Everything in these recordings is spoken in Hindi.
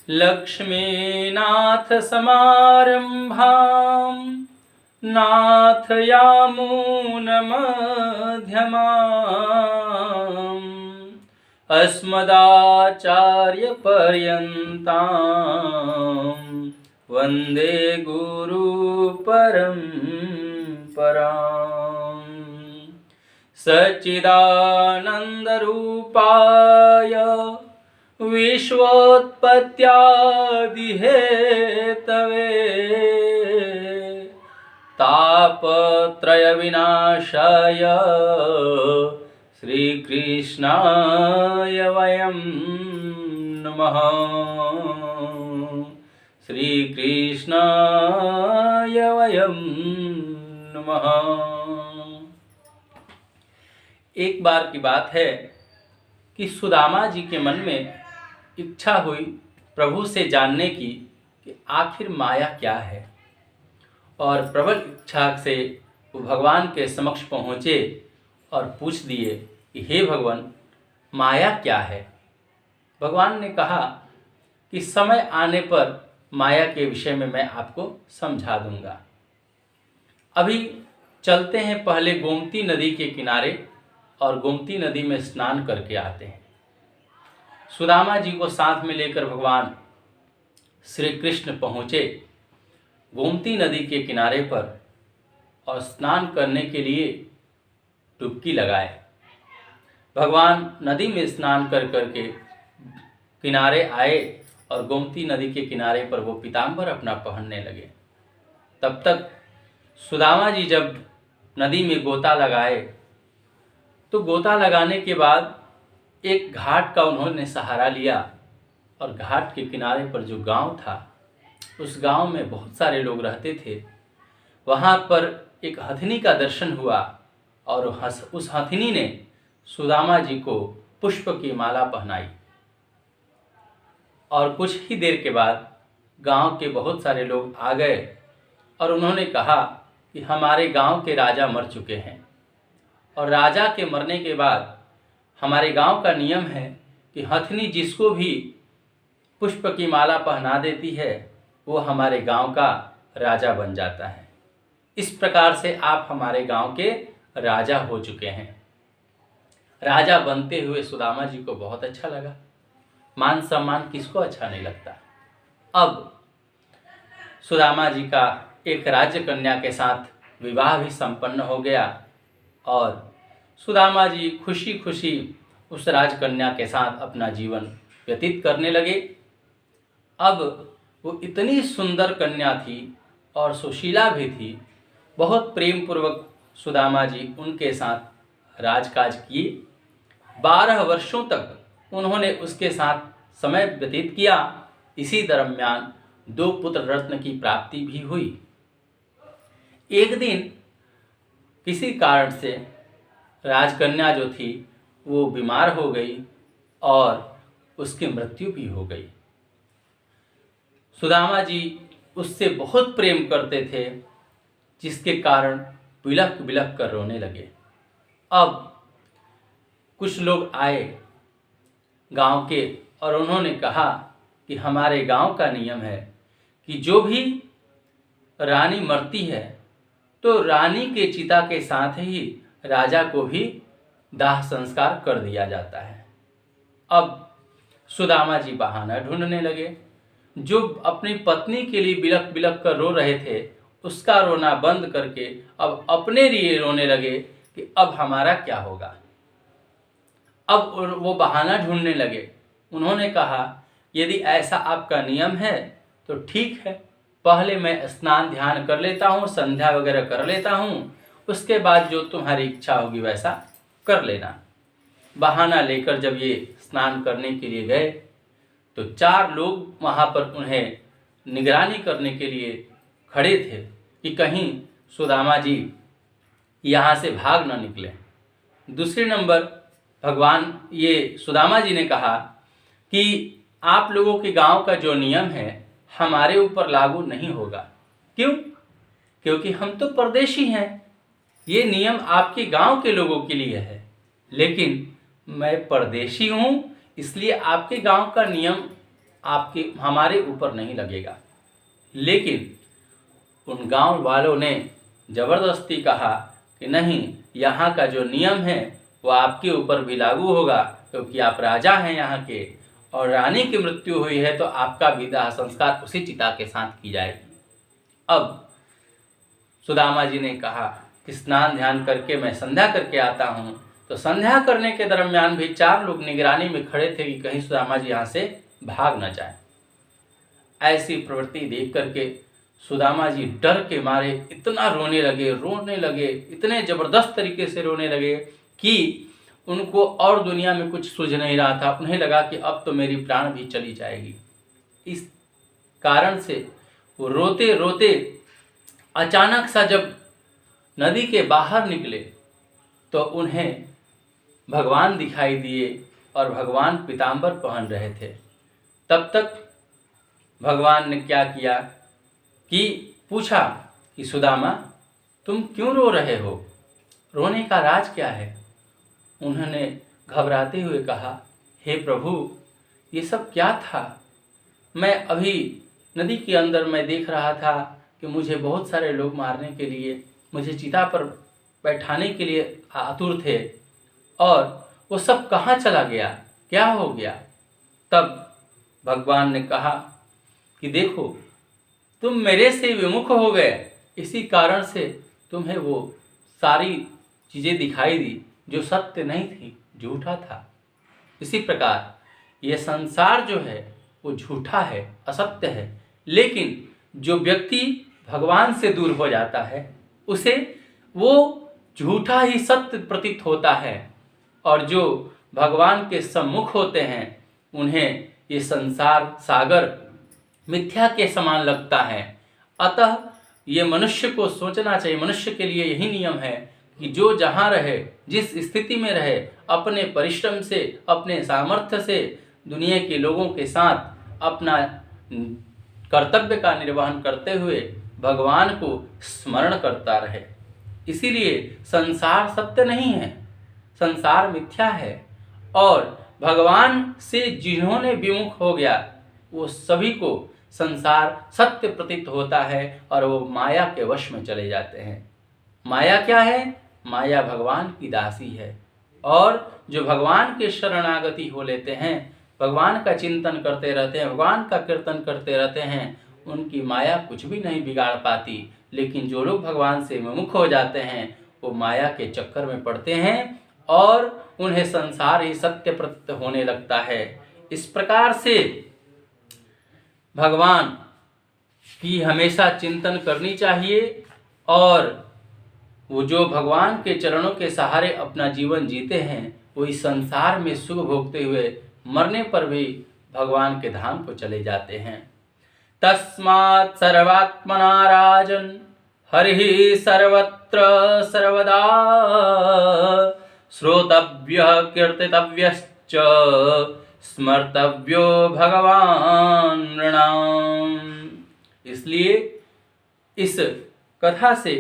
लक्ष्मीनाथ समारंभां नाथयामुनमध्यमाम् अस्मदाचार्यपर्यन्तां वन्दे गुरुपरम्पराम्। सच्चिदानन्दरूपाय विश्वोत्पत्त्यादिहेतवे तापत्रयविनाशाय श्रीकृष्णाय वयं नमः। श्रीकृष्णाय वयं नमः। एक बार की बात है कि सुदामा जी के मन में इच्छा हुई प्रभु से जानने की कि आखिर माया क्या है, और प्रबल इच्छा से वो भगवान के समक्ष पहुँचे और पूछ दिए कि हे भगवान, माया क्या है। भगवान ने कहा कि समय आने पर माया के विषय में मैं आपको समझा दूंगा। अभी चलते हैं पहले गोमती नदी के किनारे और गोमती नदी में स्नान करके आते हैं। सुदामा जी को साथ में लेकर भगवान श्री कृष्ण पहुँचे गोमती नदी के किनारे पर और स्नान करने के लिए डुबकी लगाए। भगवान नदी में स्नान कर करके किनारे आए और गोमती नदी के किनारे पर वो पीताम्बर अपना पहनने लगे। तब तक सुदामा जी जब नदी में गोता लगाए तो गोता लगाने के बाद एक घाट का उन्होंने सहारा लिया और घाट के किनारे पर जो गांव था उस गांव में बहुत सारे लोग रहते थे। वहां पर एक हथिनी का दर्शन हुआ और उस हथिनी ने सुदामा जी को पुष्प की माला पहनाई। और कुछ ही देर के बाद गांव के बहुत सारे लोग आ गए और उन्होंने कहा कि हमारे गांव के राजा मर चुके हैं, और राजा के मरने के बाद हमारे गांव का नियम है कि हथिनी जिसको भी पुष्प की माला पहना देती है वो हमारे गांव का राजा बन जाता है। इस प्रकार से आप हमारे गांव के राजा हो चुके हैं। राजा बनते हुए सुदामा जी को बहुत अच्छा लगा। मान सम्मान किसको अच्छा नहीं लगता। अब सुदामा जी का एक राज्य कन्या के साथ विवाह भी संपन्न हो गया और सुदामा जी खुशी खुशी उस राजकन्या के साथ अपना जीवन व्यतीत करने लगे। अब वो इतनी सुंदर कन्या थी और सुशीला भी थी। बहुत प्रेम पूर्वक सुदामा जी उनके साथ राजकाज किए। 12 वर्षों तक उन्होंने उसके साथ समय व्यतीत किया। इसी दरम्यान 2 पुत्र रत्न की प्राप्ति भी हुई। एक दिन किसी कारण से राजकन्या जो थी वो बीमार हो गई और उसकी मृत्यु भी हो गई। सुदामा जी उससे बहुत प्रेम करते थे, जिसके कारण बिलख बिलख कर रोने लगे। अब कुछ लोग आए गांव के और उन्होंने कहा कि हमारे गांव का नियम है कि जो भी रानी मरती है तो रानी के चिता के साथ ही राजा को भी दाह संस्कार कर दिया जाता है। अब सुदामा जी बहाना ढूंढने लगे। जो अपनी पत्नी के लिए बिलख बिलख कर रो रहे थे उसका रोना बंद करके अब अपने लिए रोने लगे कि अब हमारा क्या होगा। अब वो बहाना ढूंढने लगे। उन्होंने कहा यदि ऐसा आपका नियम है तो ठीक है, पहले मैं स्नान ध्यान कर लेता हूँ, संध्या वगैरह कर लेता हूँ, उसके बाद जो तुम्हारी इच्छा होगी वैसा कर लेना। बहाना लेकर जब ये स्नान करने के लिए गए तो 4 लोग वहाँ पर उन्हें निगरानी करने के लिए खड़े थे कि कहीं सुदामा जी यहाँ से भाग न निकले। दूसरे नंबर भगवान ये सुदामा जी ने कहा कि आप लोगों के गांव का जो नियम है हमारे ऊपर लागू नहीं होगा। क्यों? क्योंकि हम तो परदेशी हैं। ये नियम आपके गांव के लोगों के लिए है, लेकिन मैं परदेशी हूँ, इसलिए आपके गांव का नियम आपके हमारे ऊपर नहीं लगेगा। लेकिन उन गांव वालों ने ज़बरदस्ती कहा कि नहीं, यहाँ का जो नियम है वो आपके ऊपर भी लागू होगा, क्योंकि आप राजा हैं यहाँ के, और रानी की मृत्यु हुई है तो आपका विदाह संस्कार उसी चिता के साथ की जाएगी। अब सुदामा जी ने कहा कि स्नान ध्यान करके मैं संध्या करके आता हूँ। तो संध्या करने के दरम्यान भी 4 लोग निगरानी में खड़े थे कि कहीं सुदामा जी यहाँ से भाग न जाए। ऐसी प्रवृत्ति देख करके सुदामा जी डर के मारे इतना रोने लगे, इतने ज़बरदस्त तरीके से रोने लगे कि उनको और दुनिया में कुछ सूझ नहीं रहा था। उन्हें लगा कि अब तो मेरी प्राण भी चली जाएगी। इस कारण से वो रोते रोते अचानक सा जब नदी के बाहर निकले तो उन्हें भगवान दिखाई दिए और भगवान पीताम्बर पहन रहे थे। तब तक भगवान ने क्या किया कि पूछा कि सुदामा, तुम क्यों रो रहे हो? रोने का राज क्या है? उन्होंने घबराते हुए कहा, हे प्रभु, ये सब क्या था? मैं अभी नदी के अंदर मैं देख रहा था कि मुझे बहुत सारे लोग मारने के लिए, मुझे चिता पर बैठाने के लिए आतुर थे, और वो सब कहाँ चला गया? क्या हो गया? तब भगवान ने कहा कि देखो, तुम मेरे से विमुख हो गए, इसी कारण से तुम्हें वो सारी चीज़ें दिखाई दी जो सत्य नहीं थी, झूठा था। इसी प्रकार ये संसार जो है वो झूठा है, असत्य है, लेकिन जो व्यक्ति भगवान से दूर हो जाता है उसे वो झूठा ही सत्य प्रतीत होता है, और जो भगवान के सम्मुख होते हैं उन्हें ये संसार सागर मिथ्या के समान लगता है। अतः ये मनुष्य को सोचना चाहिए, मनुष्य के लिए यही नियम है कि जो जहाँ रहे, जिस स्थिति में रहे, अपने परिश्रम से, अपने सामर्थ्य से दुनिया के लोगों के साथ अपना कर्तव्य का निर्वहन करते हुए भगवान को स्मरण करता रहे। इसीलिए संसार सत्य नहीं है, संसार मिथ्या है, और भगवान से जिन्होंने विमुख हो गया वो सभी को संसार सत्य प्रतीत होता है और वो माया के वश में चले जाते हैं। माया क्या है? माया भगवान की दासी है, और जो भगवान के शरणागति हो लेते हैं, भगवान का चिंतन करते रहते हैं, भगवान का कीर्तन करते रहते हैं, उनकी माया कुछ भी नहीं बिगाड़ पाती। लेकिन जो लोग भगवान से विमुख हो जाते हैं वो माया के चक्कर में पड़ते हैं और उन्हें संसार ही सत्य प्रतीत होने लगता है। इस प्रकार से भगवान की हमेशा चिंतन करनी चाहिए, और वो जो भगवान के चरणों के सहारे अपना जीवन जीते हैं वो इस संसार में सुख भोगते हुए मरने पर भी भगवान के धाम को चले जाते हैं। तस्मात् सर्वात्मना राजन् हरिः सर्वत्र सर्वदा श्रोतव्यः कीर्तितव्यश्च स्मर्तव्यो भगवान् नृणाम्। इसलिए इस कथा से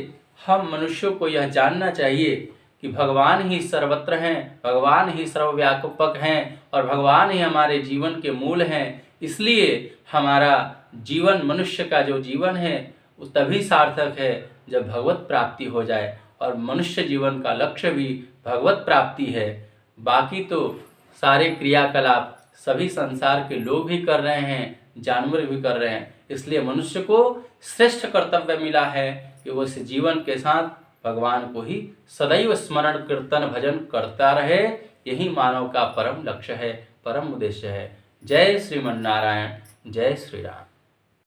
हम मनुष्यों को यह जानना चाहिए कि भगवान ही सर्वत्र हैं, भगवान ही सर्वव्यापक हैं, और भगवान ही हमारे जीवन के मूल हैं। इसलिए हमारा जीवन, मनुष्य का जो जीवन है वो तभी सार्थक है जब भगवत प्राप्ति हो जाए, और मनुष्य जीवन का लक्ष्य भी भगवत प्राप्ति है। बाकी तो सारे क्रियाकलाप सभी संसार के लोग भी कर रहे हैं, जानवर भी कर रहे हैं। इसलिए मनुष्य को श्रेष्ठ कर्तव्य मिला है कि वो इस जीवन के साथ भगवान को ही सदैव स्मरण कीर्तन भजन करता रहे। यही मानव का परम लक्ष्य है, परम उद्देश्य है। जय श्रीमन्नारायण, जय श्री राम।